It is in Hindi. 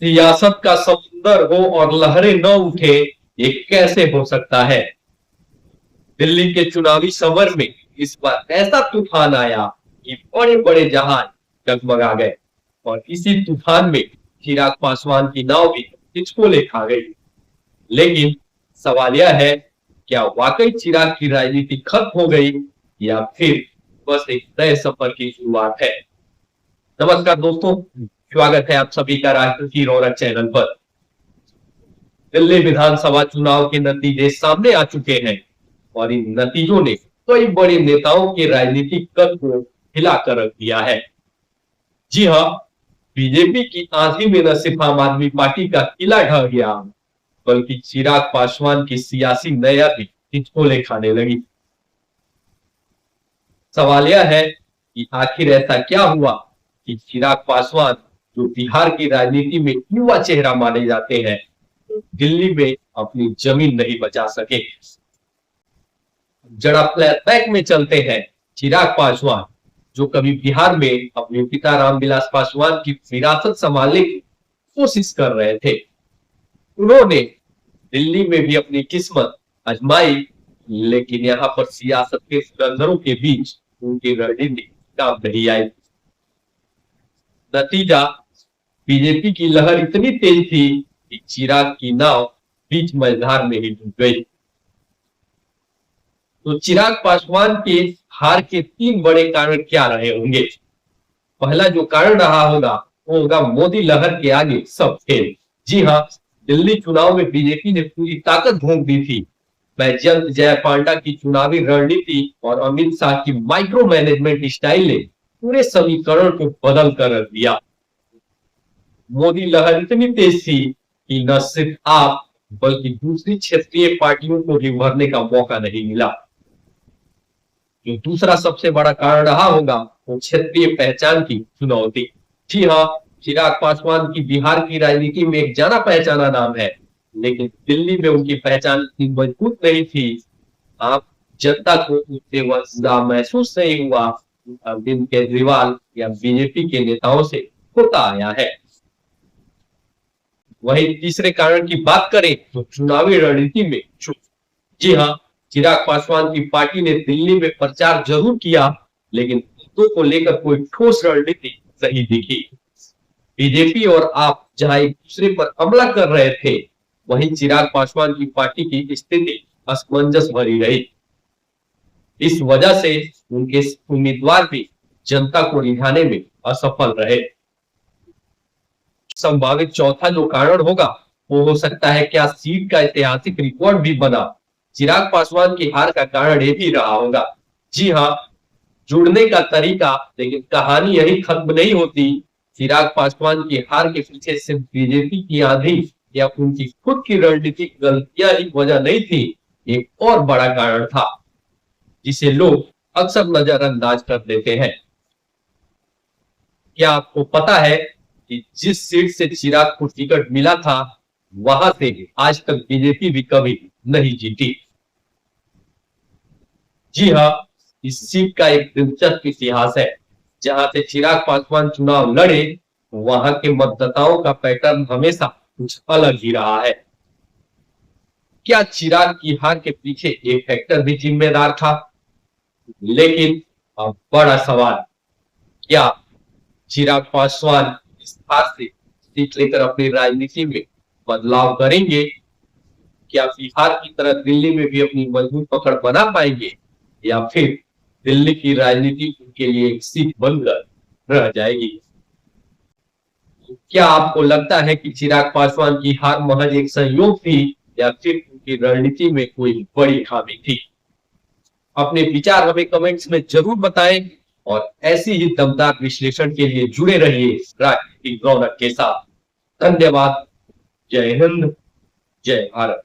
सियासत का समुंदर हो और लहरें न उठे, ये कैसे हो सकता है। दिल्ली के चुनावी समर में इस बार ऐसा तूफान आया कि बड़े बड़े जहाज डगमगा गए और इसी तूफान में चिराग पासवान की नाव भी हिचकोले खा गई। लेकिन सवाल यह है, क्या वाकई चिराग की राजनीति खत्म हो गई या फिर बस एक नए सफर की शुरुआत है। नमस्कार दोस्तों, स्वागत है आप सभी का राजनीति की रौनक चैनल पर। दिल्ली विधानसभा चुनाव के नतीजे सामने आ चुके हैं और इन नतीजों ने कई बड़े नेताओं के राजनीतिक कद को हिलाकर रख दिया है। जी हाँ, बीजेपी की आंधी में न सिर्फ आम आदमी पार्टी का किला ढह गया, बल्कि चिराग पासवान की सियासी नया भी हिचकोले खाने लगी। सवाल यह है कि आखिर ऐसा क्या हुआ कि चिराग पासवान, जो बिहार की राजनीति में युवा चेहरा माने जाते हैं, दिल्ली में अपनी जमीन नहीं बचा सके। जरा फ्लैशबैक में चलते हैं। चिराग पासवान, जो कभी बिहार में अपने पिता रामविलास पासवान की विरासत संभालने की कोशिश कर रहे थे, उन्होंने दिल्ली में भी अपनी किस्मत आजमाई, लेकिन यहाँ पर सियासत के सिकंदरों के बीच उनकी रणनीति काम नहीं आई। नतीजा, बीजेपी की लहर इतनी तेज थी कि चिराग की नाव बीच मझधार में ही डूब गई। तो चिराग पासवान के हार के तीन बड़े कारण क्या रहे होंगे। पहला जो कारण रहा होगा वो होगा मोदी लहर के आगे सब फेल। जी हाँ, दिल्ली चुनाव में बीजेपी ने पूरी ताकत झोंक दी थी। बैजयंत जय पांडा की चुनावी रणनीति और अमित शाह की माइक्रो मैनेजमेंट स्टाइल ने पूरे समीकरण को बदल कर रख दिया। मोदी लहर इतनी तेज थी कि न सिर्फ आप बल्कि दूसरी क्षेत्रीय पार्टियों को भी उभरने का मौका नहीं मिला। जो दूसरा सबसे बड़ा कारण रहा होगा वो क्षेत्रीय पहचान की चुनौती। जी हाँ, चिराग पासवान की बिहार की राजनीति में एक जाना पहचाना नाम है, लेकिन दिल्ली में उनकी पहचान इतनी मजबूत नहीं थी। आप जनता को उनसे वह महसूस नहीं हुआ अरविंद केजरीवाल या बीजेपी के नेताओं से होता आया है। वहीं तीसरे कारण की बात करें तो चुनावी रणनीति में चूक। जी हाँ, चिराग पासवान की पार्टी ने दिल्ली में प्रचार जरूर किया, लेकिन मुद्दों को लेकर कोई ठोस रणनीति नहीं दिखी। बीजेपी और आप जहां एक दूसरे पर हमला कर रहे थे, वहीं चिराग पासवान की पार्टी की स्थिति असमंजस भरी रही। इस वजह से उनके उम्मीदवार भी जनता को रिझाने में असफल रहे। संभावित चौथा जो कारण होगा वो हो सकता है क्या सीट का ऐतिहासिक रिकॉर्ड भी बना। चिराग पासवान की हार का कारण ये भी रहा होगा। जी हाँ, जुड़ने का तरीका, लेकिन कहानी यही खत्म नहीं होती। चिराग पासवान की हार के पीछे सिर्फ बीजेपी की आंधी या उनकी खुद की रणनीतिक गलतियां ही वजह नहीं थी, एक और बड़ा कारण था जिसे लोग अक्सर नजरअंदाज कर देते हैं। क्या आपको पता है कि जिस सीट से चिराग को टिकट मिला था, वहां से आज तक बीजेपी भी कभी नहीं जीती। जी हाँ, इस सीट का एक दिलचस्प इतिहास है। जहां से चिराग पासवान चुनाव लड़े, वहां के मतदाताओं का पैटर्न हमेशा कुछ अलग ही रहा है। क्या चिराग की हार के पीछे एक फैक्टर भी जिम्मेदार था? लेकिन अब बड़ा सवाल, क्या चिराग पासवान इस हार से सीट लेकर अपनी राजनीति में बदलाव करेंगे? क्या बिहार की तरह दिल्ली में भी अपनी मजबूत पकड़ बना पाएंगे या फिर दिल्ली की राजनीति उनके लिए एक सीट बनकर रह जाएगी? क्या आपको लगता है कि चिराग पासवान की हार महज एक संयोग थी या फिर उनकी रणनीति में कोई बड़ी खामी थी? अपने विचार हमें कमेंट्स में जरूर बताएं और ऐसी ही दमदार विश्लेषण के लिए जुड़े रहिए राजनीतिक रौनक के साथ। धन्यवाद। जय हिंद, जय भारत।